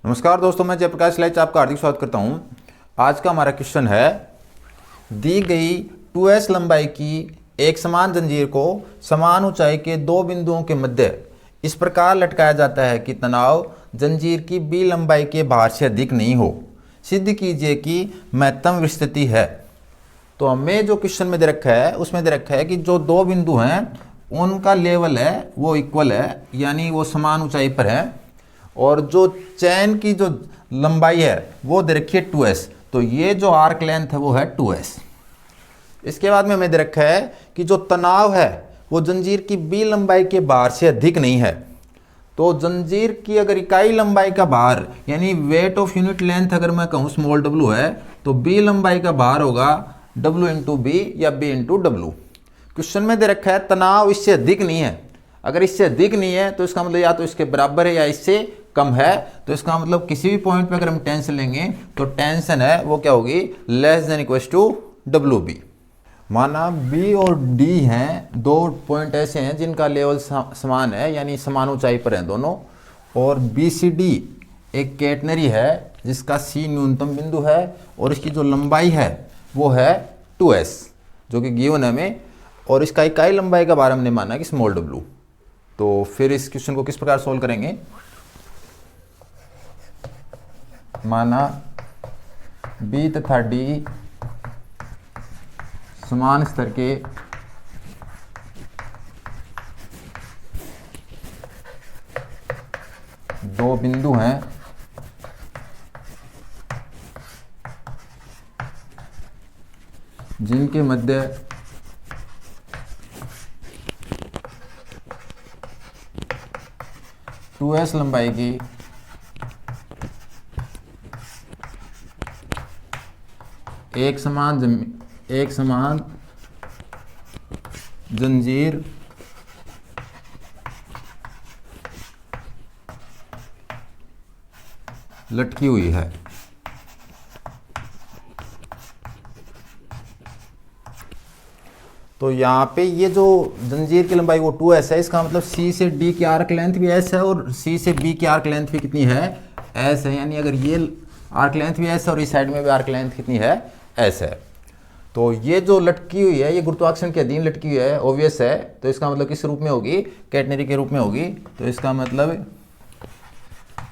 नमस्कार दोस्तों, मैं जयप्रकाश लाइच आपका हार्दिक स्वागत करता हूं। आज का हमारा क्वेश्चन है, दी गई 2s लंबाई की एक समान जंजीर को समान ऊंचाई के दो बिंदुओं के मध्य इस प्रकार लटकाया जाता है कि तनाव जंजीर की b लंबाई के भार से अधिक नहीं हो। सिद्ध कीजिए कि महत्तम स्थिति है। तो हमें जो क्वेश्चन में दे रखा है उसमें दे रखा है कि जो दो बिंदु हैं उनका लेवल है वो इक्वल है, यानी वो समान ऊंचाई पर है, और जो चैन की जो लंबाई है वो दे रखी है 2s। तो ये जो आर्क लेंथ है वो है 2s। इसके बाद में हमें दे रखा है कि जो तनाव है वो जंजीर की b लंबाई के भार से अधिक नहीं है। तो जंजीर की अगर इकाई लंबाई का भार यानी वेट ऑफ यूनिट लेंथ अगर मैं कहूँ स्मॉल w है, तो b लंबाई का भार होगा w इंटू बी या b इंटू डब्लू। क्वेश्चन में दे रखा है तनाव इससे अधिक नहीं है। अगर इससे अधिक नहीं है तो इसका मतलब या तो इसके बराबर है या इससे कम है। तो इसका मतलब किसी भी पॉइंट पे अगर हम टेंशन लेंगे तो टेंशन है वो क्या होगी, less than equal to W B. माना बी और डी हैं, दो पॉइंट ऐसे हैं जिनका लेवल समान है, यानी समान ऊंचाई पर हैं दोनों, और बी सी डी एक कैटनरी है जिसका सी न्यूनतम बिंदु है और इसकी जो लंबाई है वो है 2s जो कि गिवन है हमें, और इसका इकाई लंबाई का भार हमने माना कि स्मॉल w। तो फिर इस क्वेश्चन को किस प्रकार सॉल्व करेंगे। माना B तथा D समान स्तर के दो बिंदु हैं जिनके मध्य टू एस लंबाई की एक समान जंजीर लटकी हुई है। तो यहाँ पे ये जो जंजीर की लंबाई वो 2s है, इसका मतलब C से D की आर्क लेंथ भी s है और C से B की आर्क लेंथ भी कितनी है, s है। यानी अगर ये आर्क लेंथ भी s है और इस साइड में भी आर्क लेंथ कितनी है, s है। तो ये जो लटकी हुई है ये गुरुत्वाकर्षण के अधीन लटकी हुई है, ऑब्वियस है। तो इसका मतलब किस रूप में होगी, कैटनरी के रूप में होगी। तो इसका मतलब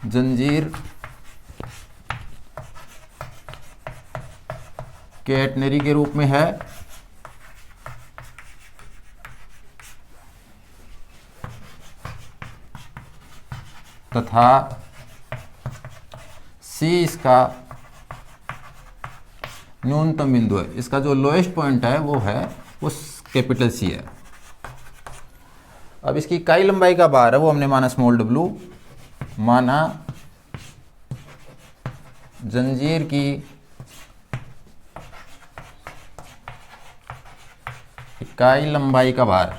जंजीर कैटनरी के रूप में है तथा C इसका न्यूनतम बिंदु है। इसका जो लोएस्ट पॉइंट है वो कैपिटल C है। अब इसकी इकाई लंबाई का भार है वो हमने माना स्मॉल w। माना जंजीर की इकाई लंबाई का भार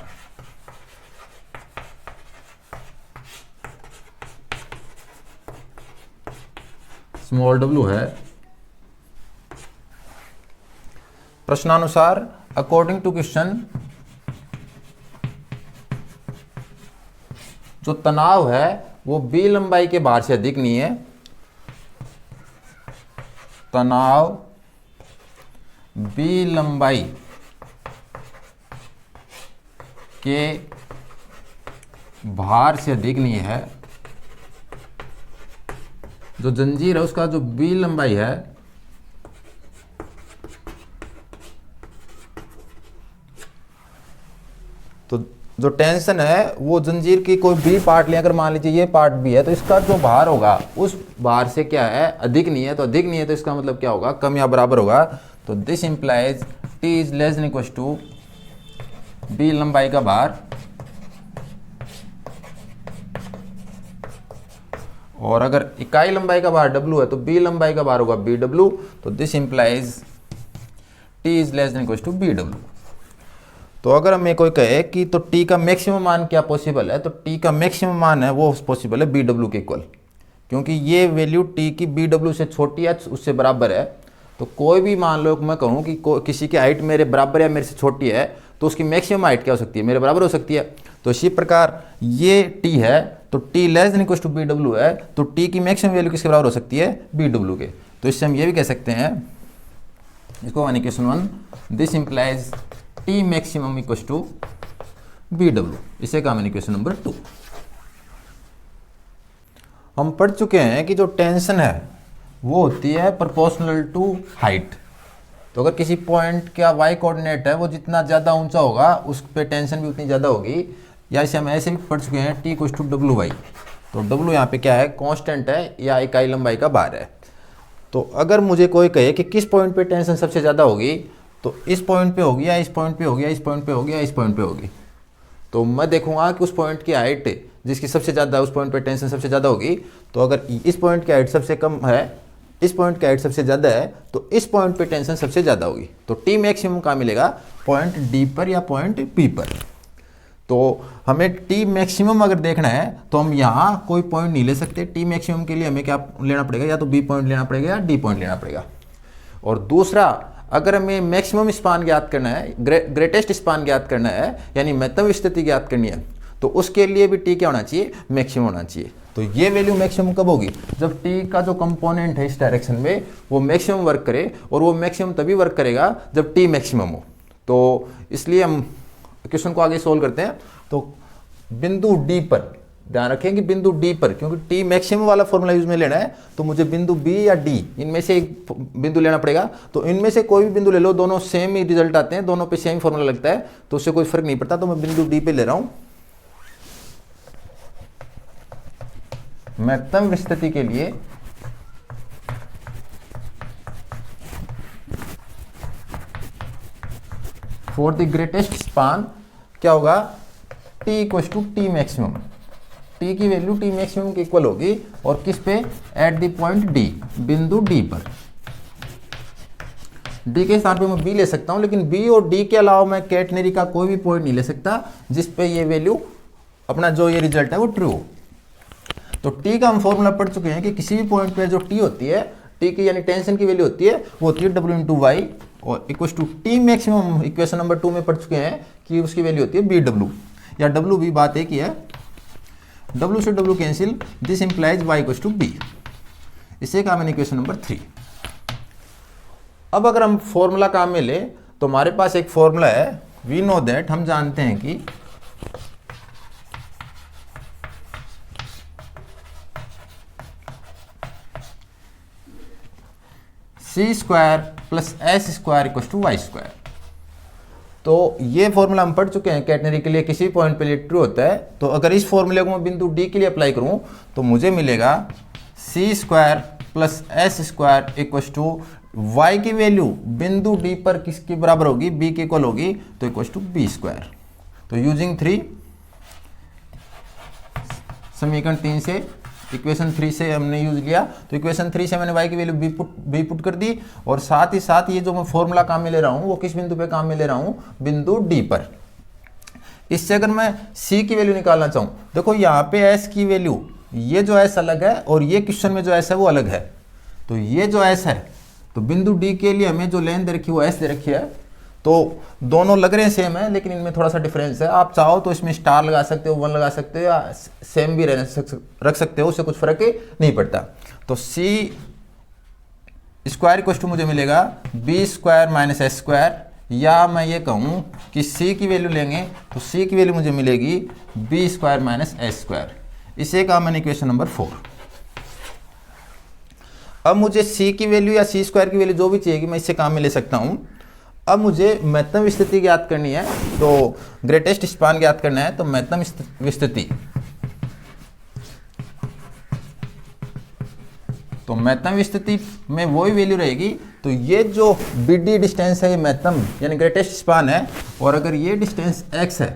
स्मॉल w है। प्रश्नानुसार अकॉर्डिंग टू क्वेश्चन जो तनाव है वो b लंबाई के भार से अधिक नहीं है। तनाव b लंबाई के भार से अधिक नहीं है। जो जंजीर है उसका जो b लंबाई है तो जो टेंशन है वो जंजीर की कोई भी पार्ट ले, अगर मान लीजिए ये पार्ट भी है तो इसका जो भार होगा उस भार से क्या है, अधिक नहीं है। तो अधिक नहीं है तो इसका मतलब क्या होगा, कम या बराबर होगा। तो this implies T is less than equal to B लंबाई का भार, और अगर इकाई लंबाई का भार W है तो B लंबाई का भार होगा BW। तो this implies T is less than equal to BW। तो अगर हमें कोई कहे कि तो T का मैक्सिमम मान क्या पॉसिबल है, तो T का मैक्सिमम मान है वो पॉसिबल है BW के इक्वल, क्योंकि ये वैल्यू T की BW से छोटी है उससे बराबर है। तो कोई भी मान लो मैं कहूँ कि किसी की हाइट मेरे बराबर या मेरे से छोटी है तो उसकी मैक्सिमम हाइट क्या हो सकती है, मेरे बराबर हो सकती है। तो इसी प्रकार ये T है तो T less than equal to B W है, तो टी की मैक्सिमम वैल्यू किसके बराबर हो सकती है, बी डब्ल्यू के। तो इससे हम ये भी कह सकते हैं, इसको equation 1, this implies T maximum equal to B W, इसे कहा मैंने इक्वेशन नंबर 2। हम पढ़ चुके हैं कि जो टेंशन है वो होती है प्रोपोर्शनल टू हाइट। तो अगर किसी पॉइंट का वाई कोऑर्डिनेट है वो जितना ज़्यादा ऊंचा होगा उस पर टेंशन भी उतनी ज़्यादा होगी, या इसे हम ऐसे भी पढ़ चुके हैं T equals to W Y. तो डब्ल्यू यहाँ पे क्या है, कांस्टेंट है या इकाई लंबाई का बार है। तो अगर मुझे कोई कहे कि किस पॉइंट पे टेंशन सबसे ज़्यादा होगी, तो इस पॉइंट पे होगी या इस पॉइंट पे होगी या इस पॉइंट पे होगी या इस पॉइंट पे होगी, तो मैं देखूंगा कि उस पॉइंट की हाइट जिसकी सबसे ज़्यादा, उस पॉइंट पे टेंशन सबसे ज़्यादा होगी। तो अगर इस पॉइंट की हाइट सबसे कम है, इस पॉइंट की हाइट सबसे ज़्यादा है, तो इस पॉइंट पे टेंशन सबसे ज़्यादा होगी। तो टी मैक्सिमम कहाँ मिलेगा, पॉइंट डी पर या पॉइंट पी पर। तो हमें टी मैक्सिमम अगर देखना है तो हम यहाँ कोई पॉइंट नहीं ले सकते। टी मैक्सिमम के लिए हमें क्या लेना पड़ेगा, या तो बी पॉइंट लेना पड़ेगा या डी पॉइंट लेना पड़ेगा। और दूसरा, अगर हमें मैक्सिमम स्पान ज्ञात करना है, ग्रेटेस्ट स्पान ज्ञात करना है, यानी महत्तम स्थिति ज्ञात करनी है, तो उसके लिए भी टी क्या होना चाहिए, मैक्सिमम होना चाहिए। तो ये वैल्यू मैक्सिमम कब होगी, जब टी का जो कंपोनेंट है इस डायरेक्शन में वो मैक्सिमम वर्क करे, और वो मैक्सिमम तभी वर्क करेगा जब टी मैक्सिमम हो। तो इसलिए हम क्वेश्चन को आगे सोल्व करते हैं। तो बिंदु डी पर ध्यान रखें कि बिंदु डी पर, क्योंकि टी मैक्सिमम वाला फॉर्मूला यूज में लेना है, तो मुझे बिंदु बी या डी इनमें से एक बिंदु लेना पड़ेगा। तो इनमें से कोई भी बिंदु ले लो, दोनों सेम ही रिजल्ट आते हैं, दोनों पे सेम फॉर्मूला लगता है, तो उससे कोई फर्क नहीं पड़ता। तो मैं बिंदु डी पे ले रहा हूं। महत्तम स्थिति के लिए फॉर द ग्रेटेस्ट स्पान क्या होगा, T equal to T maximum. T की वैल्यू टी मैक्सिमम के इक्वल होगी, और किस पे, एट द पॉइंट डी, बिंदु डी पर। डी के स्थान पे मैं बी ले सकता हूं, लेकिन बी और डी के अलावा मैं कैटेनरी का कोई भी पॉइंट नहीं ले सकता जिस पे ये वैल्यू, अपना जो ये रिजल्ट है वो ट्रू हो। तो टी का हम फॉर्मूला पढ़ चुके हैं कि किसी भी पॉइंट पे जो टी होती है, टी की यानी टेंशन की वैल्यू होती है, वो होती है डब्ल्यू इंटू वाई, और equal to T maximum equation number 2 में पढ़ चुके हैं कि उसकी वैल्यू होती है बी डब्ल्यू या डब्ल्यू बी। बात एक ही है, डब्ल्यू से W cancel, this implies Y equal to B. इसे कहा मैंने इक्वेशन नंबर 3। अब अगर हम फॉर्मूला काम में ले, तो हमारे पास एक फॉर्मूला है, वी नो दैट, हम जानते हैं कि C square plus S square equal to Y square. तो ये फॉर्मूला हम पढ़ चुके हैं कैटेनरी के लिए, किसी पॉइंट पे लिए ट्रू होता है। तो अगर इस फॉर्मूले को मैं बिंदु डी के लिए अप्लाई करूं, तो मुझे मिलेगा C square plus S square equal to Y की वैल्यू बिंदु डी पर किसके बराबर होगी, बी के इक्वल होगी, तो इक्वल टू बी स्क्वायर। तो यूजिंग 3, समीकरण 3 से, इक्वेशन 3 से हमने यूज लिया, तो इक्वेशन 3 से मैंने y की वैल्यू बी पुट कर दी, और साथ ही साथ ये जो मैं फॉर्मूला काम में ले रहा हूँ वो किस बिंदु पे काम में ले रहा हूँ, बिंदु डी पर। इससे अगर मैं c की वैल्यू निकालना चाहूँ, देखो यहाँ पे s की वैल्यू, ये जो s अलग है और ये क्वेश्चन में जो s है वो अलग है। तो ये जो s है, तो बिंदु डी के लिए हमें जो लेंथ दे रखी है वो s दे रखी है, तो दोनों लग रहे हैं सेम है, लेकिन इनमें थोड़ा सा डिफरेंस है। आप चाहो तो इसमें स्टार लगा सकते हो, 1 लगा सकते हो, या सेम भी रख सकते हो, उससे कुछ फर्क नहीं पड़ता। तो सी स्क्वायर इक्वल टू मुझे मिलेगा B square minus S square, या मैं ये कहूँ कि सी की वैल्यू लेंगे तो सी की वैल्यू मुझे मिलेगी B square minus S square. इसे कहा मैंने इक्वेशन नंबर 4। अब मुझे सी की वैल्यू या सी स्क्वायर की वैल्यू जो भी चाहिए मैं इससे काम में ले सकता हूँ। अब मुझे महत्तम स्थिति ज्ञात करनी है, तो ग्रेटेस्ट स्पान ज्ञात करना है, तो महत्तम स्थिति, तो महत्तम स्थिति में वही वैल्यू रहेगी। तो ये जो बीडी डिस्टेंस है ये महत्तम यानी ग्रेटेस्ट स्पान है, और अगर ये डिस्टेंस x है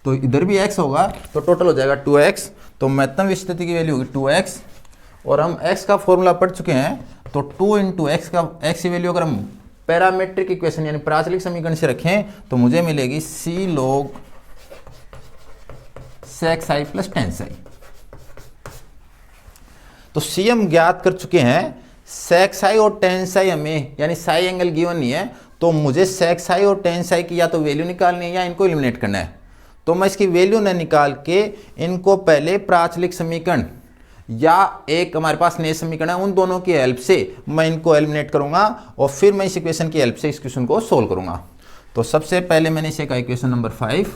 तो इधर भी x होगा, तो टोटल हो जाएगा 2x। तो महत्तम स्थिति की वैल्यू होगी 2x, और हम x का फॉर्मूला पढ़ चुके हैं, तो 2 इंटू एक्स का x की वैल्यू अगर हम पैरामेट्रिक इक्वेशन यानी प्राचलिक समीकरण से रखें तो मुझे मिलेगी सी log sec psi plus tan psi। तो सी हम ज्ञात कर चुके हैं, sec psi और tan psi हमें यानी psi एंगल गिवन नहीं है, तो मुझे sec psi और tan psi की या तो वैल्यू निकालनी है या इनको एलिमिनेट करना है। तो मैं इसकी वैल्यू न निकाल के इनको पहले प्राचलिक समीकरण या एक हमारे पास नए समीकरण है उन दोनों की हेल्प से मैं इनको एलिमिनेट करूंगा और फिर मैं इस इक्वेशन की हेल्प से इस क्वेश्चन को सोल्व करूंगा। तो सबसे पहले मैंने इसे कहा इक्वेशन नंबर 5,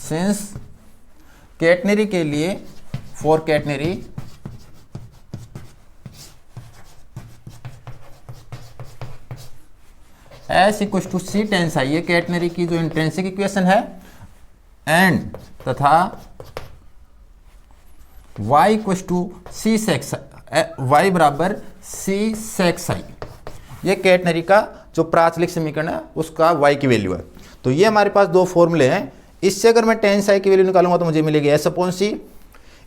सिंस कैटनरी के लिए for catenary S equal to C tan psi, ये कैटनरी की जो इंट्रिंसिक इक्वेशन है, एंड तथा y equal to C sec y बराबर सी सेक्स आई, ये कैटनरी का जो प्राचलिक समीकरण है उसका y की वैल्यू है। तो ये हमारे पास दो फॉर्मूले हैं, इससे अगर मैं टेन साई की वैल्यू निकालूंगा तो मुझे मिलेगी एस अपॉन सी,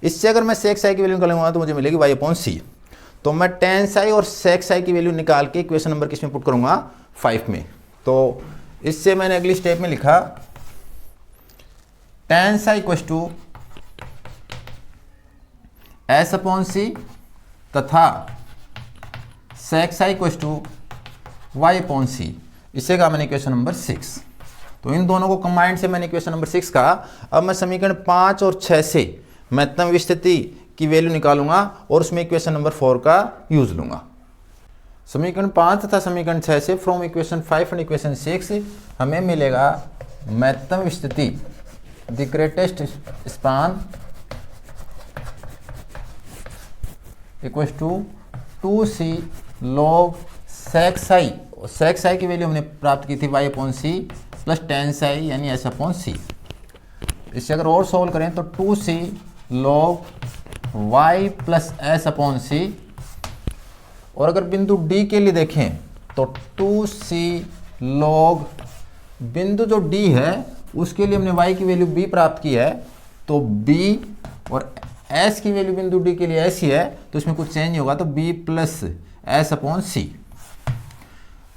इससे अगर मैं सेक्स साई की वैल्यू निकालूंगा तो मुझे मिलेगी वाई अपॉन सी। तो मैं टेन साई और सेक्स साई की वैल्यू निकाल के इक्वेशन नंबर किस में पुट करूंगा, 5 में। तो इससे मैंने अगली स्टेप में लिखा tan psi equal to S upon C तथा sec psi equal to Y upon C, इसे कहा मैंने इक्वेशन नंबर 6। तो इन दोनों को कंबाइंड से मैंने इक्वेशन नंबर 6 कहा। अब मैं समीकरण 5 और 6 से महत्तम विस्थिति की वैल्यू निकालूंगा और उसमें इक्वेशन नंबर 4 का यूज लूंगा। समीकरण 5 तथा समीकरण 6 से फ्रॉम इक्वेशन 5 एंड इक्वेशन 6 हमें मिलेगा महत्तम विस्थिति the greatest span equal to 2c log sec I, sec I की वैल्यू हमने प्राप्त की थी y upon C plus tan psi यानी s अपॉन सी। इससे अगर और सॉल्व करें तो 2c log y plus S upon C, और अगर बिंदु D के लिए देखें तो 2c log बिंदु जो D है उसके लिए हमने y की वैल्यू b प्राप्त की है, तो b और s की वैल्यू बिंदु D के लिए ऐसी है तो इसमें कुछ चेंज होगा तो b plus S upon C,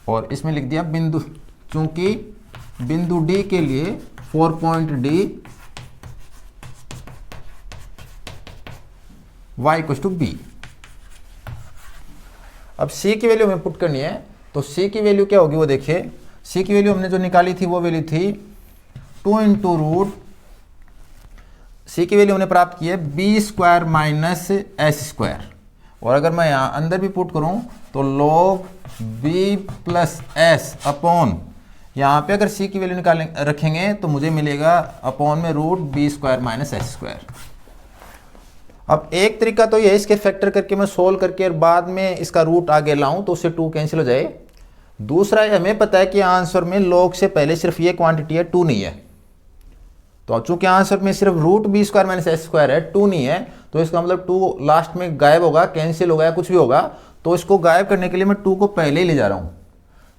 और इसमें लिख दिया बिंदु, चूंकि बिंदु D के लिए 4 point D y equal to B. अब c की वैल्यू हमें पुट करनी है, तो c की वैल्यू क्या होगी वो देखिए। c की वैल्यू हमने जो निकाली थी वो वैल्यू थी 2 इंटू रूट, c की वैल्यू हमने प्राप्त की है B square minus S square, और अगर मैं यहाँ अंदर भी पुट करूँ तो log b plus S upon, यहाँ पे अगर c की वैल्यू निकालें रखेंगे तो मुझे मिलेगा अपॉन में root B square minus S square. अब एक तरीका तो ये है इसके फैक्टर करके मैं सोल्व करके और बाद में इसका रूट आगे लाऊं तो उससे 2 कैंसिल हो जाए। दूसरा हमें पता है कि आंसर में log से पहले सिर्फ ये क्वांटिटी है, 2 नहीं है, तो चूंकि आंसर में सिर्फ root B square minus S square है, 2 नहीं है, तो इसका मतलब 2 लास्ट में गायब होगा, कैंसिल होगा या कुछ भी होगा, तो इसको गायब करने के लिए मैं 2 को पहले ही ले जा रहा हूँ।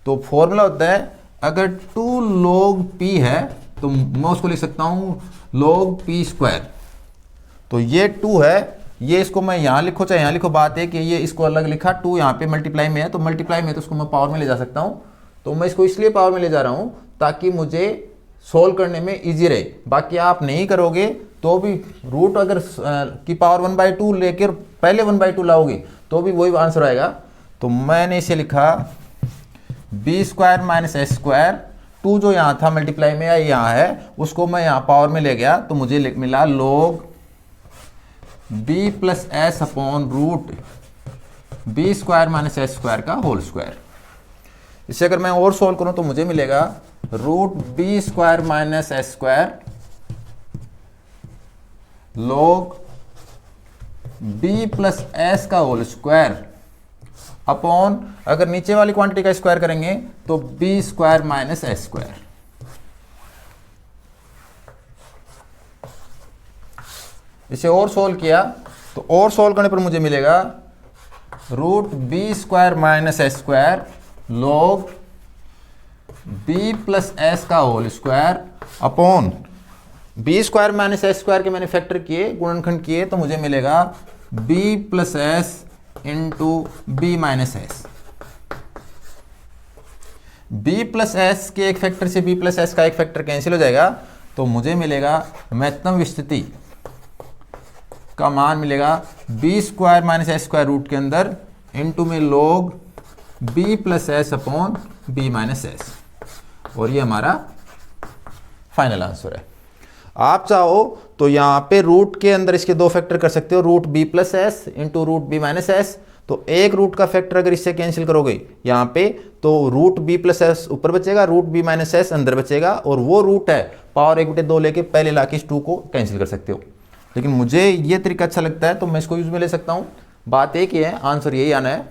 तो फॉर्मूला होता है अगर 2 log p है तो मैं उसको लिख सकता हूँ log p स्क्वायर। तो ये 2 है, ये इसको मैं यहाँ लिखो चाहे यहाँ लिखो, बात है कि ये इसको अलग लिखा, 2 यहाँ पे मल्टीप्लाई में है, तो मल्टीप्लाई में तो उसको मैं पावर में ले जा सकता हूँ, तो मैं इसको इसलिए पावर में ले जा रहा हूँ ताकि मुझे सोल्व करने में इजी रहे। बाकी आप नहीं करोगे तो भी रूट अगर की पावर 1/2 लेकर पहले 1/2 लाओगे तो भी वही आंसर आएगा। तो मैंने इसे लिखा B square minus S square, 2 जो यहाँ था मल्टीप्लाई में या यहाँ है उसको मैं यहाँ पावर में ले गया तो मुझे मिला log b plus S upon root B square minus S square का होल स्क्वायर। इसे अगर मैं और सोल्व करूं तो मुझे मिलेगा root B square minus S square log b plus S का होल स्क्वायर अपॉन, अगर नीचे वाली क्वांटिटी का स्क्वायर करेंगे तो B square minus S square. इसे और सोल्व किया तो और सोल्व करने पर मुझे मिलेगा root B square minus S square log b plus S का whole square upon B square minus S square के मैंने फैक्टर किए, गुणनखंड किए, तो मुझे मिलेगा b plus S into B minus S. b plus S के एक फैक्टर से b प्लस एस का एक फैक्टर कैंसिल हो जाएगा, तो मुझे मिलेगा महत्तम विस्थिति का मान मिलेगा B square minus S square root के अंदर इंटू में log b plus S upon B minus S. और ये हमारा फाइनल आंसर है। आप चाहो तो यहाँ पे रूट के अंदर इसके दो फैक्टर कर सकते हो, root B plus S into root B minus S. तो एक रूट का फैक्टर अगर इससे कैंसिल करोगे यहाँ पे, तो रूट बी प्लस एस ऊपर बचेगा, रूट बी माइनस एस अंदर बचेगा, और वो रूट है पावर 1/2 लेके पहले लाके इस 2 को कैंसिल कर सकते हो। लेकिन मुझे ये तरीका अच्छा लगता है तो मैं इसको यूज में ले सकता हूँ। बात एक ही है, आंसर यही आना है।